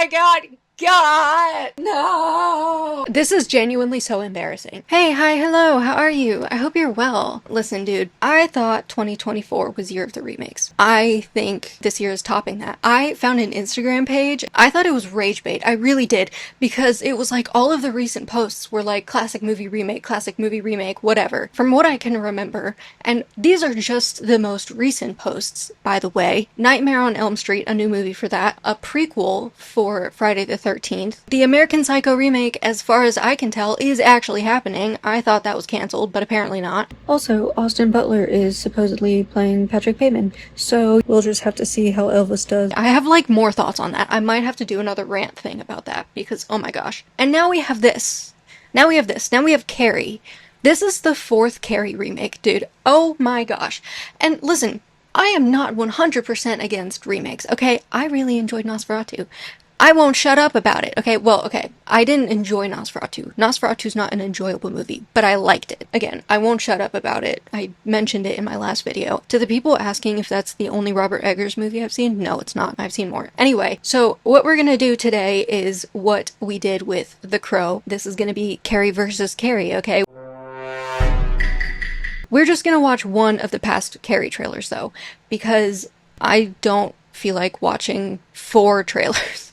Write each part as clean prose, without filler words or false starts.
my god! God! No! This is genuinely so embarrassing. Hey, hi, hello, how are you? I hope you're well. Listen, dude, I thought 2024 was year of the remakes. I think this year is topping that. I found an Instagram page. I thought it was rage bait. I really did, because it was like all of the recent posts were like classic movie remake, whatever, from what I can remember. And these are just the most recent posts, by the way. Nightmare on Elm Street, a new movie for that, a prequel for Friday the 13th. The American Psycho remake, as far as I can tell, is actually happening. I thought that was cancelled, but apparently not. Also, Austin Butler is supposedly playing Patrick Bateman, so we'll just have to see how Elvis does. I have like more thoughts on that. I might have to do another rant thing about that, because oh my gosh. And now we have this. Now we have Carrie. This is the 4th Carrie remake, dude. Oh my gosh. And listen, I am not 100% against remakes, okay? I really enjoyed Nosferatu. I won't shut up about it, okay? Well, okay, I didn't enjoy Nosferatu. Nosferatu's not an enjoyable movie, but I liked it. Again, I won't shut up about it. I mentioned it in my last video. To the people asking if that's the only Robert Eggers movie I've seen, no, it's not. I've seen more. Anyway, so what we're gonna do today is what we did with The Crow. This is gonna be Carrie versus Carrie, okay? We're just gonna watch one of the past Carrie trailers, though, because I don't feel like watching 4 trailers.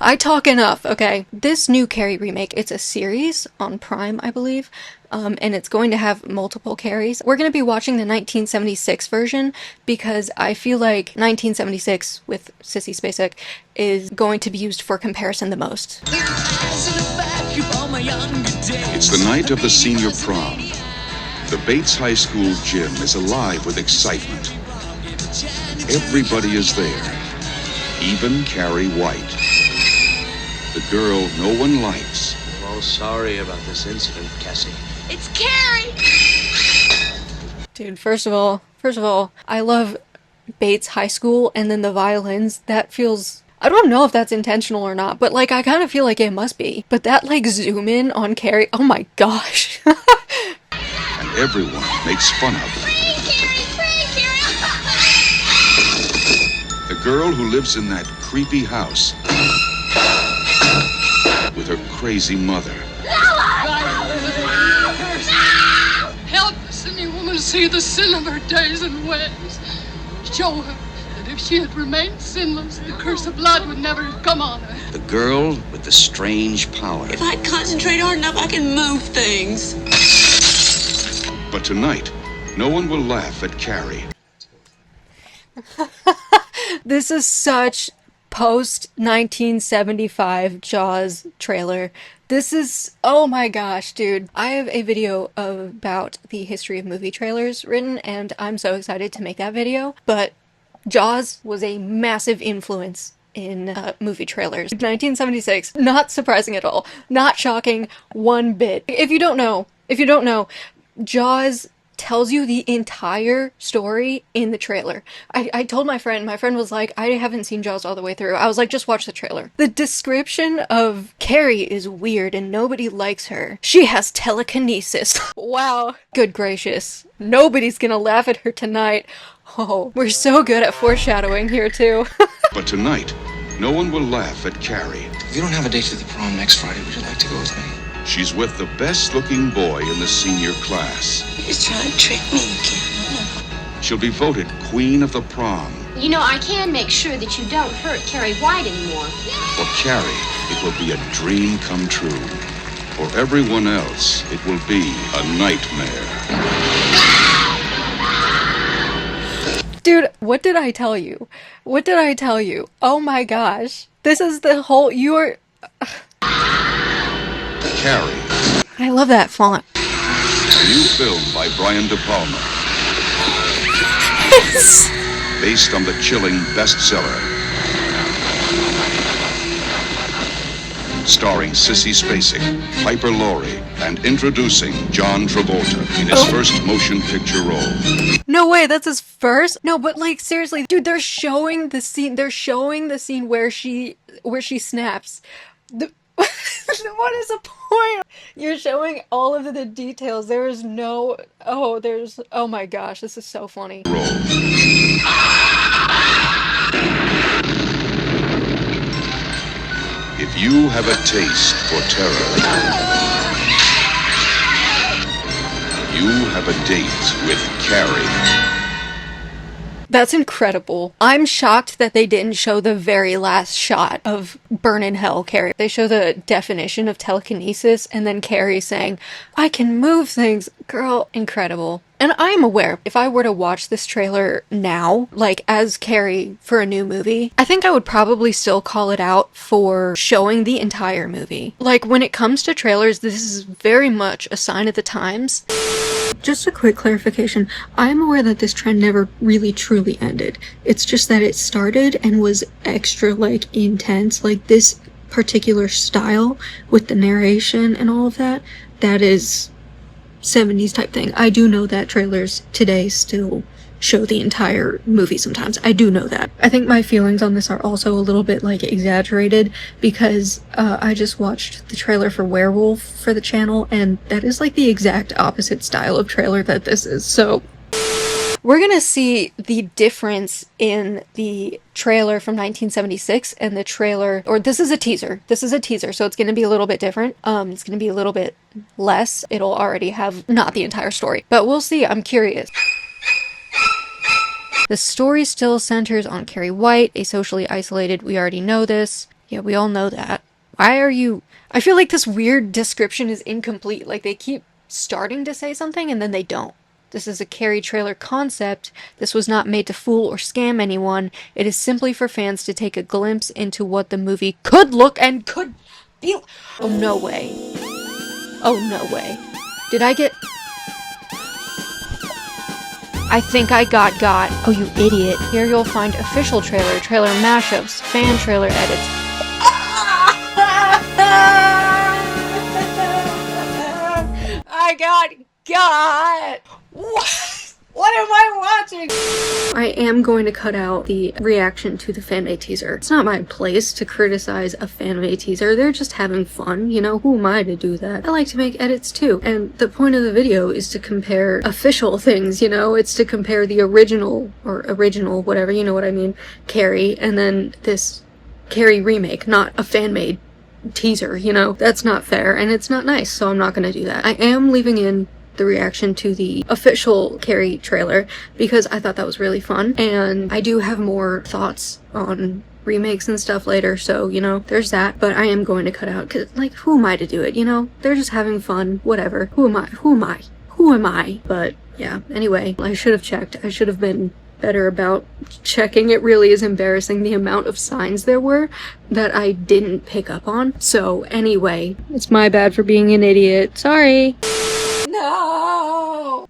I talk enough, okay? This new Carrie remake, it's a series on Prime, I believe, and it's going to have multiple Carries. We're going to be watching the 1976 version because I feel like 1976 with Sissy Spacek is going to be used for comparison the most. It's the night of the senior prom. The Bates High School gym is alive with excitement. Everybody is there, even Carrie White. The girl no one likes. I'm all sorry about this incident, Cassie. It's Carrie! Dude, first of all, I love Bates High School, and then the violins, that feels... I don't know if that's intentional or not, but like I kind of feel like it must be. But that like zoom in on Carrie, oh my gosh. And everyone makes fun of her. Free Carrie! The girl who lives in that creepy house with her crazy mother. Help this any woman see the sin of her days and ways. Show her that if she had remained sinless, the curse of blood would never have come on her. The girl with the strange power. If I concentrate hard enough, I can move things. But tonight, no one will laugh at Carrie. This is such post-1975 Jaws trailer. This is, oh my gosh, dude. I have a video about the history of movie trailers written, and I'm so excited to make that video. But Jaws was a massive influence in movie trailers. 1976, not surprising at all. Not shocking one bit. If you don't know, Jaws tells you the entire story in the trailer. I told my friend was like, I haven't seen Jaws all the way through. I was like, just watch the trailer. The description of Carrie is weird and nobody likes her. She has telekinesis. Wow. Good gracious. Nobody's gonna laugh at her tonight. Oh, we're so good at foreshadowing here too. But tonight, no one will laugh at Carrie. If you don't have a date to the prom next Friday, would you like to go with me? She's with the best-looking boy in the senior class. He's trying to trick me again. She'll be voted queen of the prom. You know, I can make sure that you don't hurt Carrie White anymore. For Carrie, it will be a dream come true. For everyone else, it will be a nightmare. Dude, what did I tell you? What did I tell you? Oh my gosh. This is the whole... Carrie. I love that font. A new film by Brian De Palma. Based on the chilling bestseller. Starring Sissy Spacek, Piper Laurie, and introducing John Travolta in his first motion picture role. No way, that's his first? No, but like seriously, dude, they're showing the scene where she snaps. What is the point? You're showing all of the details. There is no... oh my gosh, this is so funny. You have a taste for terror. You have a date with Carrie. That's incredible. I'm shocked that they didn't show the very last shot of Burn in Hell Carrie. They show the definition of telekinesis and then Carrie saying, I can move things. Girl, incredible. And I'm aware, if I were to watch this trailer now, like as Carrie for a new movie, I think I would probably still call it out for showing the entire movie. Like, when it comes to trailers, this is very much a sign of the times. Just a quick clarification, I'm aware that this trend never really truly ended. It's just that it started and was extra, like, intense. Like, this particular style with the narration and all of that, that is 70s type thing. I do know that trailers today still show the entire movie sometimes. I do know that. I think my feelings on this are also a little bit like exaggerated because I just watched the trailer for Werewolf for the channel and that is like the exact opposite style of trailer that this is. So we're gonna see the difference in the trailer from 1976 and the trailer, or this is a teaser. This is a teaser, so it's gonna be a little bit different. It's gonna be a little bit less. It'll already have not the entire story, but we'll see. I'm curious. The story still centers on Carrie White, a socially isolated, we already know this. Yeah, we all know that. Why are you... I feel like this weird description is incomplete. Like, they keep starting to say something and then they don't. This is a Carrie trailer concept. This was not made to fool or scam anyone. It is simply for fans to take a glimpse into what the movie could look and could feel. Oh, no way. Oh, no way. Did I get... I think I got. Oh, you idiot. Here you'll find official trailer, trailer mashups, fan trailer edits. I got. What am I watching? I am going to cut out the reaction to the fanmade teaser. It's not my place to criticize a fanmade teaser. They're just having fun, you know? Who am I to do that? I like to make edits too. And the point of the video is to compare official things, you know? It's to compare the original, whatever, you know what I mean, Carrie, and then this Carrie remake, not a fan-made teaser, you know? That's not fair, and it's not nice, so I'm not gonna do that. I am leaving in the reaction to the official Carrie trailer because I thought that was really fun, and I do have more thoughts on remakes and stuff later, so you know, there's that. But I am going to cut out because, like, who am I to do it, you know? They're just having fun, whatever. Who am I? But yeah, anyway, I should have checked. I should have been better about checking. It really is embarrassing the amount of signs there were that I didn't pick up on. So anyway, it's my bad for being an idiot. Sorry. No!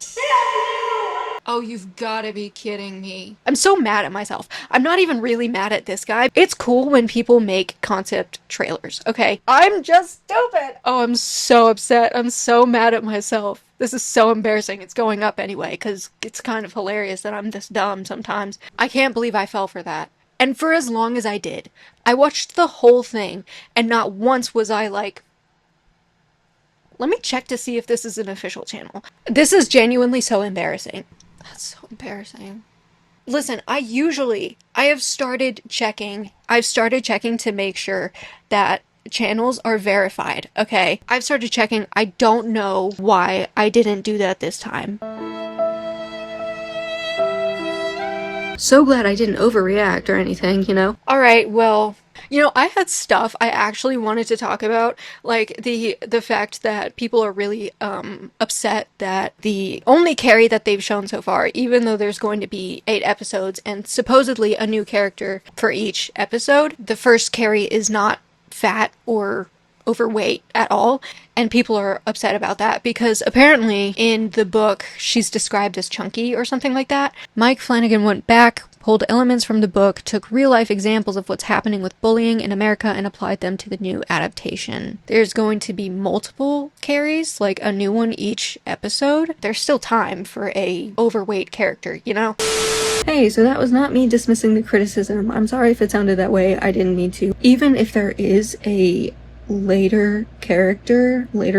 Oh, you've gotta be kidding me. I'm so mad at myself. I'm not even really mad at this guy. It's cool when people make concept trailers, okay? I'm just stupid! Oh, I'm so upset. I'm so mad at myself. This is so embarrassing. It's going up anyway, because it's kind of hilarious that I'm this dumb sometimes. I can't believe I fell for that. And for as long as I did. I watched the whole thing, and not once was I like, let me check to see if this is an official channel. This is genuinely so embarrassing. That's so embarrassing. Listen, I've started checking to make sure that channels are verified, okay? I've started checking. I don't know why I didn't do that this time. So glad I didn't overreact or anything, you know? Alright, well, you know, I had stuff I actually wanted to talk about, like the fact that people are really upset that the only Carrie that they've shown so far, even though there's going to be 8 episodes and supposedly a new character for each episode, the first Carrie is not fat or overweight at all, and people are upset about that because apparently in the book she's described as chunky or something like that. Mike Flanagan went back, pulled elements from the book, took real-life examples of what's happening with bullying in America and applied them to the new adaptation. There's going to be multiple Carries, like a new one each episode. There's still time for a overweight character, you know? Hey, so that was not me dismissing the criticism. I'm sorry if it sounded that way. I didn't mean to. Even if there is a later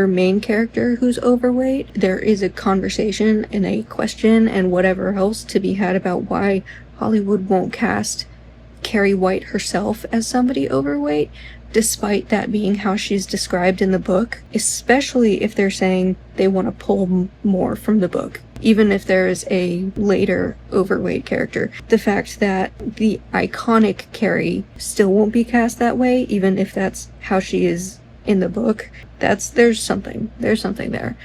main character who's overweight, there is a conversation and a question and whatever else to be had about why Hollywood won't cast Carrie White herself as somebody overweight. despite that being how she's described in the book, especially if they're saying they want to pull more from the book. Even if there's a later overweight character, the fact that the iconic Carrie still won't be cast that way, even if that's how she is in the book, there's something there.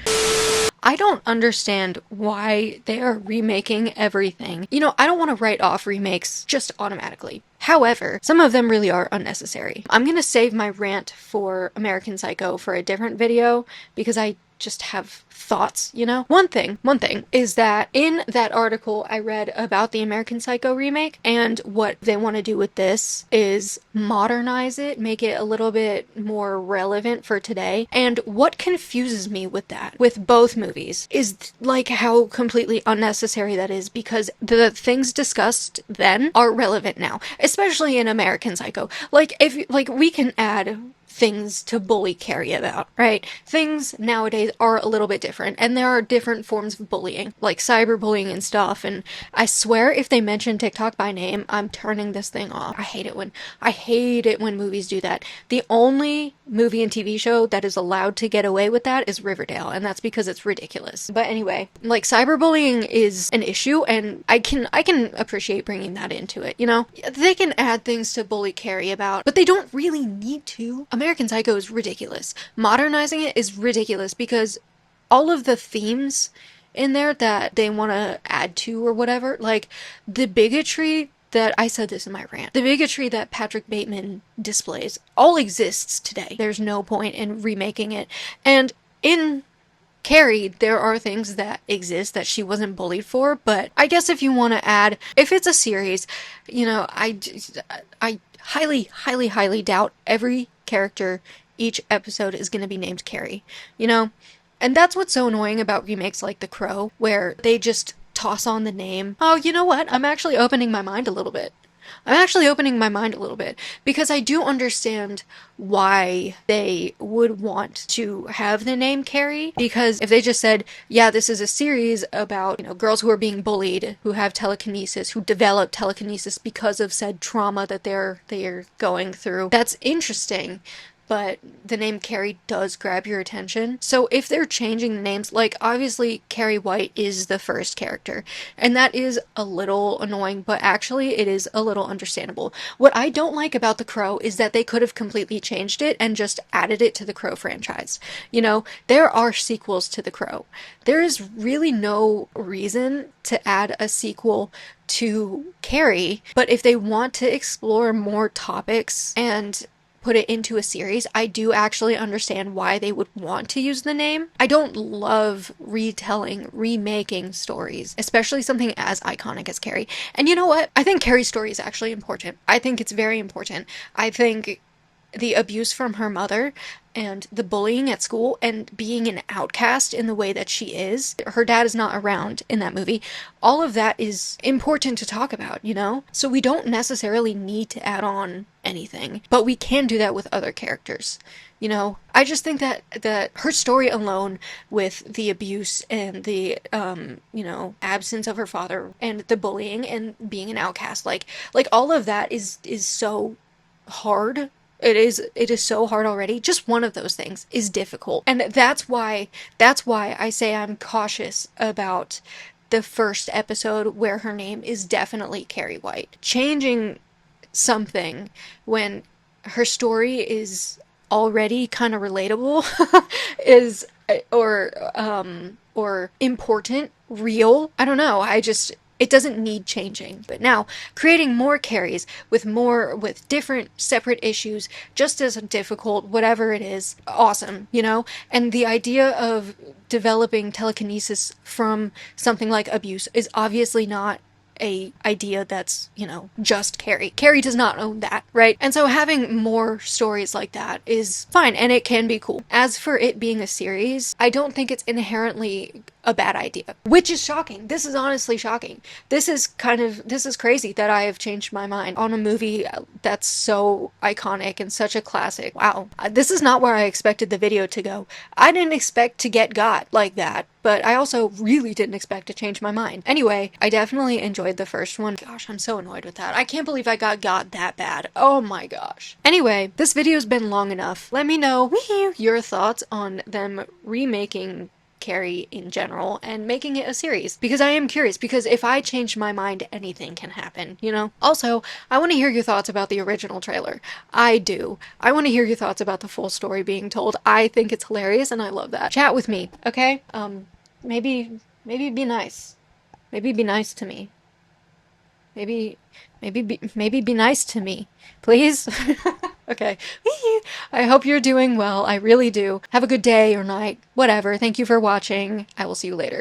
I don't understand why they are remaking everything. You know, I don't want to write off remakes just automatically. However, some of them really are unnecessary. I'm gonna save my rant for American Psycho for a different video because I just have thoughts, you know? One thing is that in that article I read about the American Psycho remake, and what they want to do with this is modernize it, make it a little bit more relevant for today. And what confuses me with that, with both movies, is like how completely unnecessary that is, because the things discussed then are relevant now, especially in American Psycho. Like, we can add things to bully Carrie about, right? Things nowadays are a little bit different, and there are different forms of bullying, like cyberbullying and stuff, and I swear if they mention TikTok by name, I'm turning this thing off. I hate it when movies do that. The only movie and TV show that is allowed to get away with that is Riverdale, and that's because it's ridiculous. But anyway, like, cyberbullying is an issue, and I can appreciate bringing that into it, you know? They can add things to bully Carrie about, but they don't really need to. American Psycho is ridiculous. Modernizing it is ridiculous because all of the themes in there that they want to add to or whatever, like the bigotry that, I said this in my rant, the bigotry that Patrick Bateman displays all exists today. There's no point in remaking it. And in Carrie, there are things that exist that she wasn't bullied for, but I guess if you want to add, if it's a series, you know, I highly doubt every character each episode is going to be named Carrie, you know? And that's what's so annoying about remakes like The Crow, where they just toss on the name. Oh, you know what? I'm actually opening my mind a little bit. Because I do understand why they would want to have the name Carrie, because if they just said, yeah, this is a series about, you know, girls who are being bullied, who have telekinesis, who develop telekinesis because of said trauma that they're going through, that's interesting. But the name Carrie does grab your attention. So if they're changing the names, like, obviously Carrie White is the first character, and that is a little annoying, but actually it is a little understandable. What I don't like about The Crow is that they could have completely changed it and just added it to the Crow franchise. You know, there are sequels to The Crow. There is really no reason to add a sequel to Carrie, but if they want to explore more topics and put it into a series, I do actually understand why they would want to use the name. I don't love remaking stories, especially something as iconic as Carrie. And you know what? I think Carrie's story is actually important. I think it's very important. I think the abuse from her mother and the bullying at school and being an outcast in the way that she is, her dad is not around in that movie, all of that is important to talk about, you know? So we don't necessarily need to add on anything, but we can do that with other characters, you know? I just think that her story alone, with the abuse and the you know, absence of her father and the bullying and being an outcast, like all of that is so hard. It is so hard already. Just one of those things is difficult. And that's why I say I'm cautious about the first episode where her name is definitely Carrie White. Changing something when her story is already kind of relatable is or important, real. I don't know. It doesn't need changing. But now, creating more Carries with different separate issues, just as difficult, whatever it is, awesome, you know? And the idea of developing telekinesis from something like abuse is obviously not a idea that's, you know, just Carrie. Carrie does not own that, right? And so having more stories like that is fine, and it can be cool. As for it being a series, I don't think it's inherently a bad idea, which is shocking. This is honestly shocking. This is crazy that I have changed my mind on a movie that's so iconic and such a classic. Wow. This is not where I expected the video to go. I didn't expect to get got like that, but I also really didn't expect to change my mind. Anyway, I definitely enjoyed enjoyed the first one. Gosh, I'm so annoyed with that. I can't believe I got that bad. Oh my gosh. Anyway, this video's been long enough. Let me know your thoughts on them remaking Carrie in general and making it a series, because I am curious, because if I change my mind, anything can happen, you know? Also, I want to hear your thoughts about the original trailer. I do. I want to hear your thoughts about the full story being told. I think it's hilarious and I love that. Chat with me, okay? Maybe be nice. Maybe be nice to me. Maybe be nice to me, please. Okay. I hope you're doing well. I really do. Have a good day or night, whatever. Thank you for watching. I will see you later.